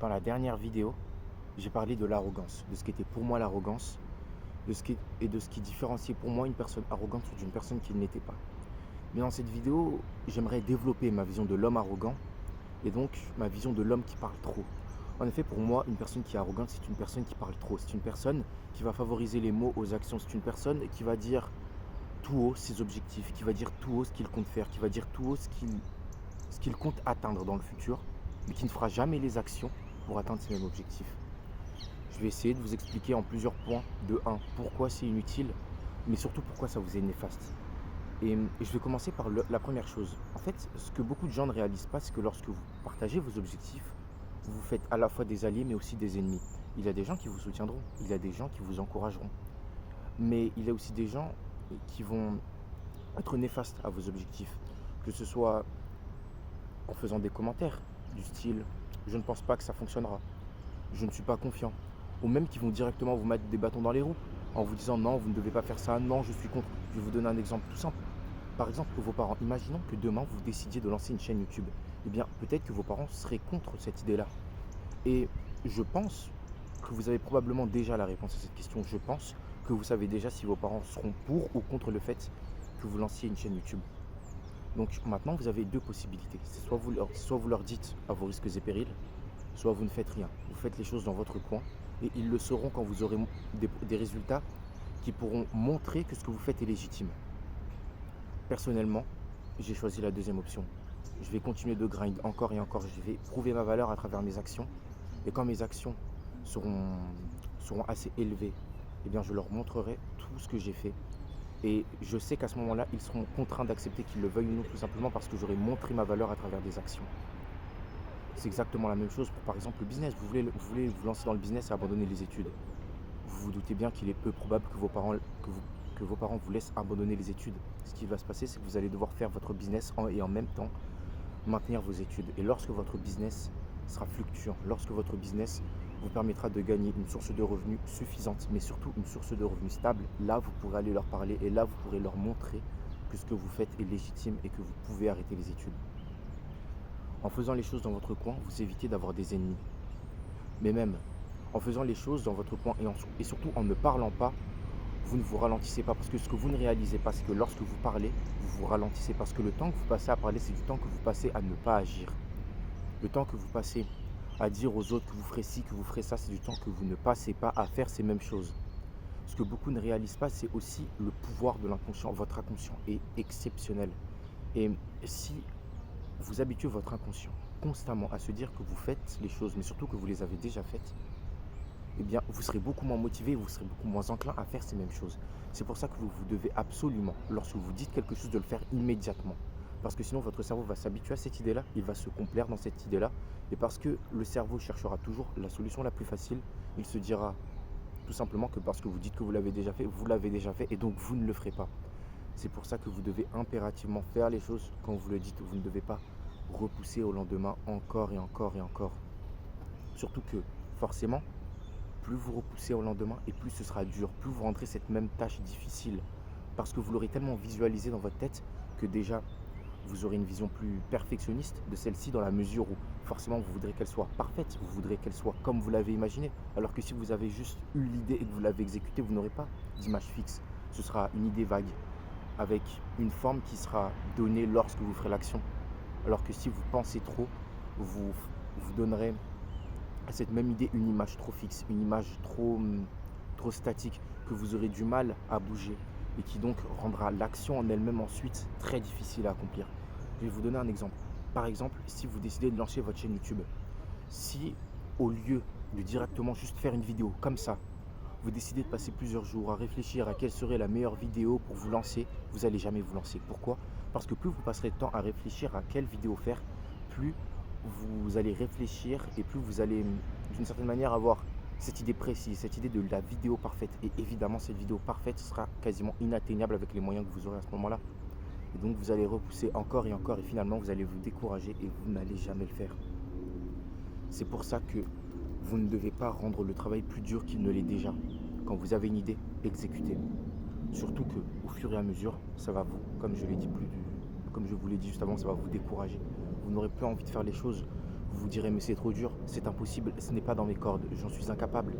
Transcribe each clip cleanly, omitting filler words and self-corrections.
Dans la dernière vidéo, j'ai parlé de l'arrogance, de ce qu'était pour moi l'arrogance, et de ce qui différenciait pour moi une personne arrogante d'une personne qui ne l'était pas. Mais dans cette vidéo, j'aimerais développer ma vision de l'homme arrogant et donc ma vision de l'homme qui parle trop. En effet, pour moi, une personne qui est arrogante, c'est une personne qui parle trop. C'est une personne qui va favoriser les mots aux actions. C'est une personne qui va dire tout haut ses objectifs, qui va dire tout haut ce qu'il compte faire, qui va dire tout haut ce qu'il compte atteindre dans le futur, mais qui ne fera jamais les actions pour atteindre ces mêmes objectifs. Je vais essayer de vous expliquer en plusieurs points. De 1, pourquoi c'est inutile, mais surtout pourquoi ça vous est néfaste. Et je vais commencer par la première chose. En fait, ce que beaucoup de gens ne réalisent pas, c'est que lorsque vous partagez vos objectifs, vous faites à la fois des alliés, mais aussi des ennemis. Il y a des gens qui vous soutiendront, il y a des gens qui vous encourageront. Mais il y a aussi des gens qui vont être néfastes à vos objectifs. Que ce soit en faisant des commentaires du style « je ne pense pas que ça fonctionnera »,« je ne suis pas confiant », ou même qui vont directement vous mettre des bâtons dans les roues en vous disant non, vous ne devez pas faire ça, non, je suis contre. Je vais vous donner un exemple tout simple. Par exemple, vos parents, imaginons que demain vous décidiez de lancer une chaîne YouTube. Eh bien, peut-être que vos parents seraient contre cette idée-là. Et je pense que vous avez probablement déjà la réponse à cette question. Je pense que vous savez déjà si vos parents seront pour ou contre le fait que vous lanciez une chaîne YouTube. Donc maintenant, vous avez deux possibilités. C'est soit vous leur dites à vos risques et périls, soit vous ne faites rien. Vous faites les choses dans votre coin et ils le sauront quand vous aurez des résultats qui pourront montrer que ce que vous faites est légitime. Personnellement, j'ai choisi la deuxième option. Je vais continuer de grind encore et encore. Je vais prouver ma valeur à travers mes actions. Et quand mes actions seront assez élevées, eh bien je leur montrerai tout ce que j'ai fait. Et je sais qu'à ce moment-là, ils seront contraints d'accepter qu'ils le veuillent ou non, tout simplement parce que j'aurai montré ma valeur à travers des actions. C'est exactement la même chose pour, par exemple, le business. Vous voulez vous lancer dans le business et abandonner les études. Vous vous doutez bien qu'il est peu probable que vos parents vous laissent abandonner les études. Ce qui va se passer, c'est que vous allez devoir faire votre business et en même temps maintenir vos études. Et lorsque votre business sera fluctuant, lorsque votre business vous permettra de gagner une source de revenus suffisante, mais surtout une source de revenus stable, là vous pourrez aller leur parler et là vous pourrez leur montrer que ce que vous faites est légitime et que vous pouvez arrêter les études. En faisant les choses dans votre coin, vous évitez d'avoir des ennemis. Mais même en faisant les choses dans votre coin et surtout en ne parlant pas, vous ne vous ralentissez pas. Parce que ce que vous ne réalisez pas, c'est que lorsque vous parlez, vous vous ralentissez. Parce que le temps que vous passez à parler, c'est du temps que vous passez à ne pas agir. Le temps que vous passez à dire aux autres que vous ferez ci, que vous ferez ça, c'est du temps que vous ne passez pas à faire ces mêmes choses. Ce que beaucoup ne réalisent pas, c'est aussi le pouvoir de l'inconscient. Votre inconscient est exceptionnel. Et si vous habituez votre inconscient constamment à se dire que vous faites les choses, mais surtout que vous les avez déjà faites, eh bien, vous serez beaucoup moins motivé, vous serez beaucoup moins enclin à faire ces mêmes choses. C'est pour ça que vous devez absolument, lorsque vous dites quelque chose, de le faire immédiatement. Parce que sinon, votre cerveau va s'habituer à cette idée-là, il va se complaire dans cette idée-là. Et parce que le cerveau cherchera toujours la solution la plus facile, il se dira tout simplement que parce que vous dites que vous l'avez déjà fait, et donc vous ne le ferez pas. C'est pour ça que vous devez impérativement faire les choses quand vous le dites. Vous ne devez pas repousser au lendemain encore et encore et encore. Surtout que, forcément, plus vous repoussez au lendemain et plus ce sera dur, plus vous rendrez cette même tâche difficile. Parce que vous l'aurez tellement visualisé dans votre tête que déjà, vous aurez une vision plus perfectionniste de celle-ci dans la mesure où forcément vous voudrez qu'elle soit parfaite, vous voudrez qu'elle soit comme vous l'avez imaginé. Alors que si vous avez juste eu l'idée et que vous l'avez exécutée, vous n'aurez pas d'image fixe. Ce sera une idée vague, avec une forme qui sera donnée lorsque vous ferez l'action. Alors que si vous pensez trop, vous donnerez à cette même idée une image trop fixe, une image trop statique, que vous aurez du mal à bouger et qui donc rendra l'action en elle-même ensuite très difficile à accomplir. Je vais vous donner un exemple. Par exemple, si vous décidez de lancer votre chaîne YouTube, si au lieu de directement juste faire une vidéo comme ça, vous décidez de passer plusieurs jours à réfléchir à quelle serait la meilleure vidéo pour vous lancer, vous n'allez jamais vous lancer. Pourquoi ? Parce que plus vous passerez de temps à réfléchir à quelle vidéo faire, plus vous allez réfléchir et plus vous allez d'une certaine manière avoir cette idée précise, cette idée de la vidéo parfaite. Et évidemment, cette vidéo parfaite sera quasiment inatteignable avec les moyens que vous aurez à ce moment-là. Et donc vous allez repousser encore et finalement vous allez vous décourager et vous n'allez jamais le faire. C'est pour ça que vous ne devez pas rendre le travail plus dur qu'il ne l'est déjà. Quand vous avez une idée, exécutez. Surtout qu'au fur et à mesure, ça va vous, comme je vous l'ai dit juste avant, ça va vous décourager. Vous n'aurez plus envie de faire les choses. Vous vous direz mais c'est trop dur. c'est impossible, ce n'est pas dans mes cordes, j'en suis incapable.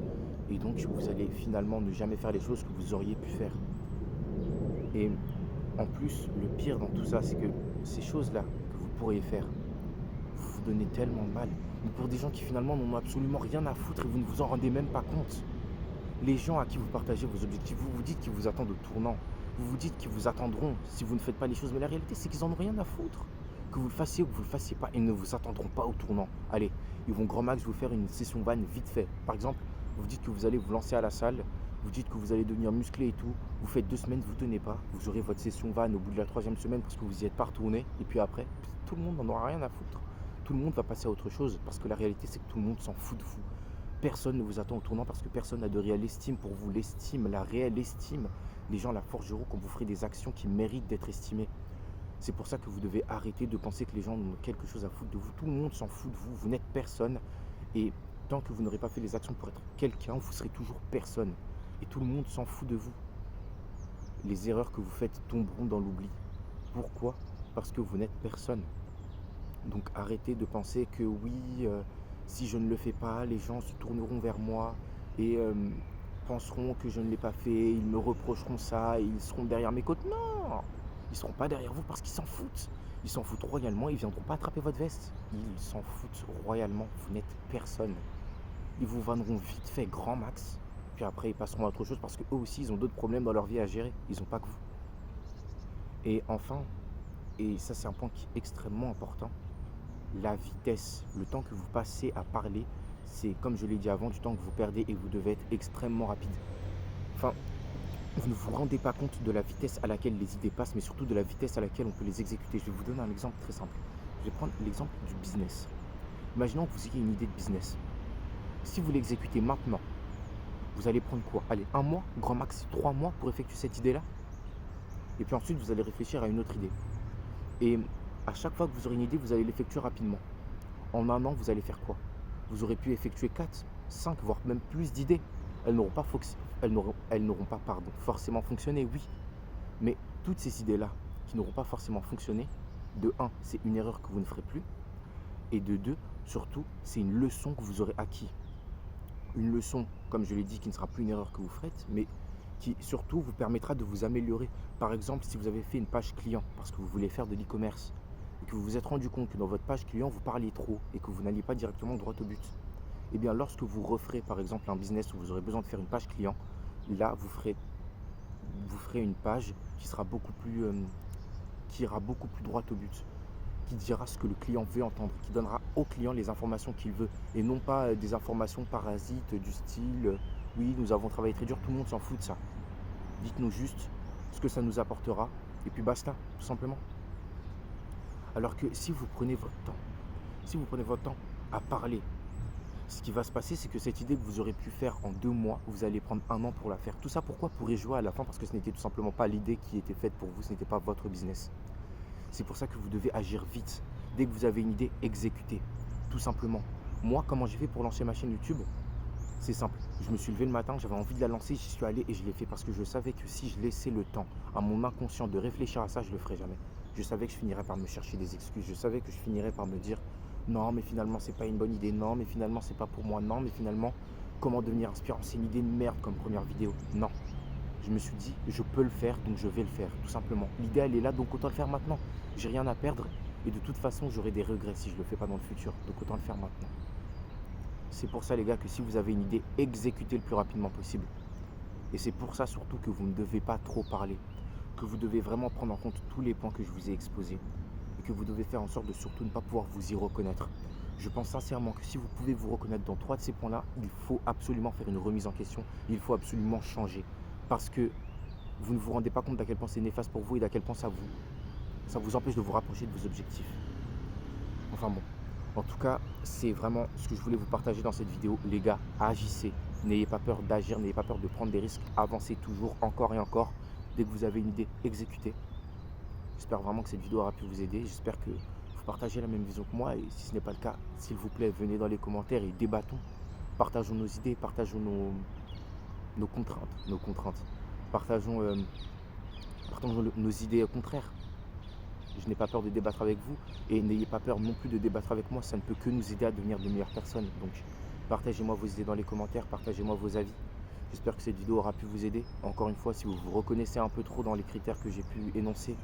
Et donc vous allez finalement ne jamais faire les choses que vous auriez pu faire. Et en plus, le pire dans tout ça, c'est que ces choses-là que vous pourriez faire, vous vous donnez tellement de mal. Mais pour des gens qui finalement n'en ont absolument rien à foutre et vous ne vous en rendez même pas compte. Les gens à qui vous partagez vos objectifs, vous vous dites qu'ils vous attendent au tournant. Vous vous dites qu'ils vous attendront si vous ne faites pas les choses. Mais la réalité, c'est qu'ils en ont rien à foutre. Que vous le fassiez ou que vous ne le fassiez pas, ils ne vous attendront pas au tournant. Allez, ils vont grand max vous faire une session van vite fait. Par exemple, vous dites que vous allez vous lancer à la salle, vous dites que vous allez devenir musclé et tout. Vous faites 2 semaines, vous ne tenez pas. Vous aurez votre session van au bout de la 3e semaine parce que vous n'y êtes pas retourné. Et puis après, tout le monde n'en aura rien à foutre. Tout le monde va passer à autre chose parce que la réalité, c'est que tout le monde s'en fout de vous. Personne ne vous attend au tournant parce que personne n'a de réelle estime pour vous. L'estime, la réelle estime, les gens la forgeront quand vous ferez des actions qui méritent d'être estimées. C'est pour ça que vous devez arrêter de penser que les gens ont quelque chose à foutre de vous. Tout le monde s'en fout de vous, vous n'êtes personne. Et tant que vous n'aurez pas fait les actions pour être quelqu'un, vous serez toujours personne. Et tout le monde s'en fout de vous. Les erreurs que vous faites tomberont dans l'oubli. Pourquoi? Parce que vous n'êtes personne. Donc arrêtez de penser que oui, si je ne le fais pas, les gens se tourneront vers moi et penseront que je ne l'ai pas fait, ils me reprocheront ça et ils seront derrière mes côtes. Non! Ils ne seront pas derrière vous parce qu'ils s'en foutent. Ils s'en foutent royalement, ils ne viendront pas attraper votre veste. Ils s'en foutent royalement, vous n'êtes personne. Ils vous vanneront vite fait, grand max. Puis après, ils passeront à autre chose parce qu'eux aussi, ils ont d'autres problèmes dans leur vie à gérer. Ils n'ont pas que vous. Et enfin, et ça c'est un point qui est extrêmement important, la vitesse, le temps que vous passez à parler, c'est comme je l'ai dit avant, du temps que vous perdez et vous devez être extrêmement rapide. Enfin, vous ne vous rendez pas compte de la vitesse à laquelle les idées passent, mais surtout de la vitesse à laquelle on peut les exécuter. Je vais vous donner un exemple très simple. Je vais prendre l'exemple du business. Imaginons que vous ayez une idée de business. Si vous l'exécutez maintenant, vous allez prendre quoi? Allez, 1 mois, grand max 3 mois pour effectuer cette idée-là. Et puis ensuite, vous allez réfléchir à une autre idée. Et à chaque fois que vous aurez une idée, vous allez l'effectuer rapidement. En 1 an, vous allez faire quoi? Vous aurez pu effectuer 4, 5, voire même plus d'idées. Elles n'auront pas, forcément fonctionné, oui. Mais toutes ces idées-là qui n'auront pas forcément fonctionné, de 1, c'est une erreur que vous ne ferez plus. Et de 2, surtout, c'est une leçon que vous aurez acquis. Une leçon, comme je l'ai dit, qui ne sera plus une erreur que vous ferez, mais qui surtout vous permettra de vous améliorer. Par exemple, si vous avez fait une page client parce que vous voulez faire de l'e-commerce et que vous vous êtes rendu compte que dans votre page client, vous parliez trop et que vous n'alliez pas directement droit au but, eh bien lorsque vous referez par exemple un business où vous aurez besoin de faire une page client, là vous ferez une page qui sera beaucoup plus qui ira beaucoup plus droit au but, qui dira ce que le client veut entendre, qui donnera au client les informations qu'il veut et non pas des informations parasites du style oui, nous avons travaillé très dur, tout le monde s'en fout de ça. Dites-nous juste ce que ça nous apportera et puis basta, tout simplement. Alors que si vous prenez votre temps à parler, ce qui va se passer, c'est que cette idée que vous aurez pu faire en 2 mois, vous allez prendre 1 an pour la faire. Tout ça pourquoi? Pour échouer à la fin, parce que ce n'était tout simplement pas l'idée qui était faite pour vous, ce n'était pas votre business. C'est pour ça que vous devez agir vite. Dès que vous avez une idée, exécutez. Tout simplement. Moi, comment j'ai fait pour lancer ma chaîne YouTube? C'est simple. Je me suis levé le matin, j'avais envie de la lancer, j'y suis allé et je l'ai fait parce que je savais que si je laissais le temps à mon inconscient de réfléchir à ça, je ne le ferais jamais. Je savais que je finirais par me chercher des excuses. Je savais que je finirais par me dire non, mais finalement, c'est pas une bonne idée. Non, mais finalement, c'est pas pour moi. Non, mais finalement, comment devenir inspirant? C'est une idée de merde comme première vidéo. Non. Je me suis dit, je peux le faire, donc je vais le faire, tout simplement. L'idée, elle est là, donc autant le faire maintenant. J'ai rien à perdre et de toute façon, j'aurai des regrets si je ne le fais pas dans le futur. Donc autant le faire maintenant. C'est pour ça, les gars, que si vous avez une idée, exécutez le plus rapidement possible. Et c'est pour ça surtout que vous ne devez pas trop parler, que vous devez vraiment prendre en compte tous les points que je vous ai exposés et que vous devez faire en sorte de surtout ne pas pouvoir vous y reconnaître. Je pense sincèrement que si vous pouvez vous reconnaître dans 3 de ces points-là, il faut absolument faire une remise en question, il faut absolument changer. Parce que vous ne vous rendez pas compte d'à quel point c'est néfaste pour vous et d'à quel point ça vous empêche de vous rapprocher de vos objectifs. Enfin bon, en tout cas, c'est vraiment ce que je voulais vous partager dans cette vidéo. Les gars, agissez, n'ayez pas peur d'agir, n'ayez pas peur de prendre des risques, avancez toujours, encore et encore. Dès que vous avez une idée, exécutez. J'espère vraiment que cette vidéo aura pu vous aider. J'espère que vous partagez la même vision que moi. Et si ce n'est pas le cas, s'il vous plaît, venez dans les commentaires et débattons. Partageons nos idées, partageons nos contraintes. Partageons nos idées contraires. Je n'ai pas peur de débattre avec vous et n'ayez pas peur non plus de débattre avec moi. Ça ne peut que nous aider à devenir de meilleures personnes. Donc, partagez-moi vos idées dans les commentaires, partagez-moi vos avis. J'espère que cette vidéo aura pu vous aider. Encore une fois, si vous vous reconnaissez un peu trop dans les critères que j'ai pu énoncer,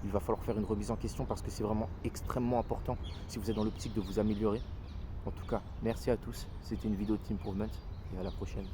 il va falloir faire une remise en question parce que c'est vraiment extrêmement important si vous êtes dans l'optique de vous améliorer. En tout cas, merci à tous. C'était une vidéo de Team Improvement et à la prochaine.